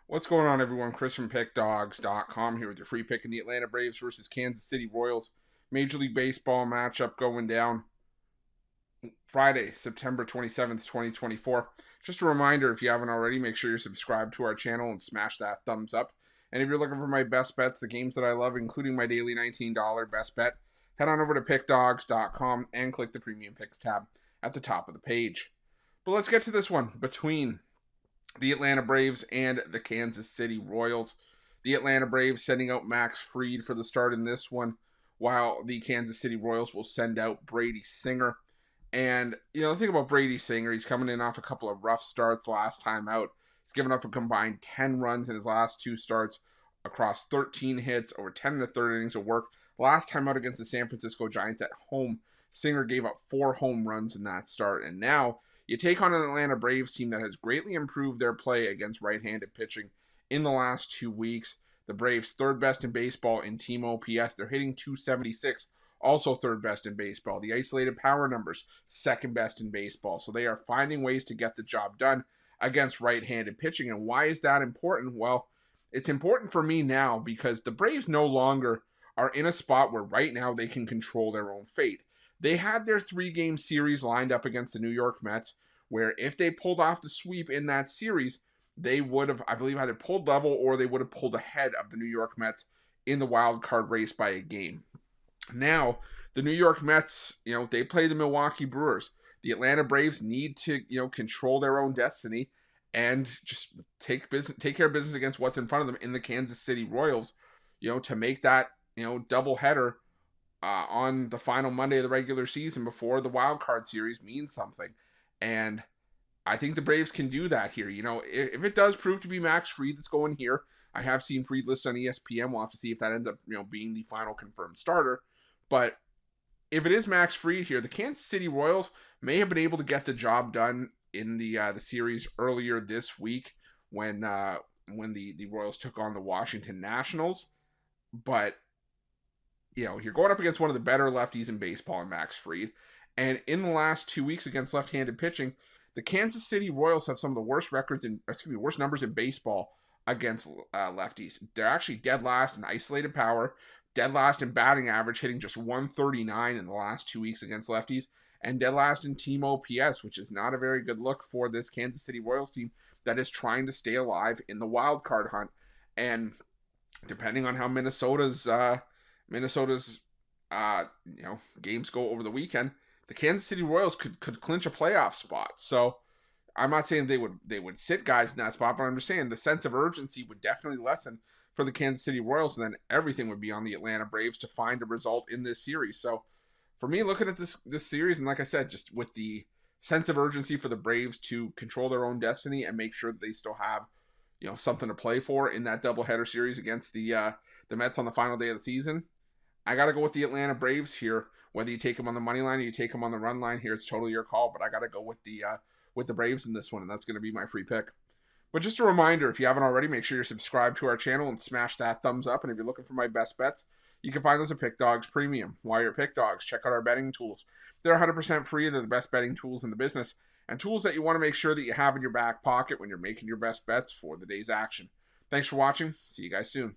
What's going on, everyone? Chris from Pickdawgz.com here with your free pick in the Atlanta Braves versus Kansas City Royals Major League Baseball matchup going down Friday, September 27th, 2024. Just a reminder, if you haven't already, make sure you're subscribed to our channel and smash that thumbs up. And if you're looking for my best bets, the games that I love, including my daily $19 best bet, head on over to Pickdawgz.com and click the Premium Picks tab at the top of the page. But let's get to this one between the Atlanta Braves and the Kansas City Royals. The Atlanta Braves sending out Max Fried for the start in this one, while the Kansas City Royals will send out Brady Singer. And, the thing about Brady Singer, he's coming in off a couple of rough starts last time out. He's given up a combined 10 runs in his last two starts across 13 hits, over 10 1/3 innings of work. Last time out against the San Francisco Giants at home, Singer gave up 4 home runs in that start. And now you take on an Atlanta Braves team that has greatly improved their play against right-handed pitching in the last 2 weeks. The Braves, third best in baseball in team OPS. They're hitting .276, also third best in baseball. The isolated power numbers, second best in baseball. So they are finding ways to get the job done against right-handed pitching. And why is that important? Well, it's important for me now because the Braves no longer are in a spot where right now they can control their own fate. They had their 3-game series lined up against the New York Mets, where if they pulled off the sweep in that series, they would have, I believe, either pulled level or they would have pulled ahead of the New York Mets in the wild card race by a game. Now, the New York Mets, they play the Milwaukee Brewers. The Atlanta Braves need to, control their own destiny and just take care of business against what's in front of them in the Kansas City Royals, to make that, doubleheader on the final Monday of the regular season before the wild card series means something. And I think the Braves can do that here. If it does prove to be Max Fried that's going here, I have seen Fried listed on ESPN. We'll have to see if that ends up, being the final confirmed starter. But if it is Max Fried here, the Kansas City Royals may have been able to get the job done in the series earlier this week when the Royals took on the Washington Nationals. But you're going up against one of the better lefties in baseball in Max Fried. And in the last 2 weeks against left-handed pitching, the Kansas City Royals have some of the worst worst numbers in baseball against lefties. They're actually dead last in isolated power, dead last in batting average, hitting just 139 in the last 2 weeks against lefties, and dead last in team OPS, which is not a very good look for this Kansas City Royals team that is trying to stay alive in the wild card hunt. And depending on how Minnesota's games go over the weekend, the Kansas City Royals could clinch a playoff spot. So I'm not saying they would sit guys in that spot, but I'm just saying the sense of urgency would definitely lessen for the Kansas City Royals, and then everything would be on the Atlanta Braves to find a result in this series. So for me, looking at this series, and like I said, just with the sense of urgency for the Braves to control their own destiny and make sure that they still have something to play for in that doubleheader series against the Mets on the final day of the season, I got to go with the Atlanta Braves here. Whether you take them on the money line or you take them on the run line here, it's totally your call. But I got to go with the Braves in this one, and that's going to be my free pick. But just a reminder, if you haven't already, make sure you're subscribed to our channel and smash that thumbs up. And if you're looking for my best bets, you can find those at Pick Dawgz Premium. While you're at Pick Dawgz, check out our betting tools. They're 100% free. They're the best betting tools in the business, and tools that you want to make sure that you have in your back pocket when you're making your best bets for the day's action. Thanks for watching. See you guys soon.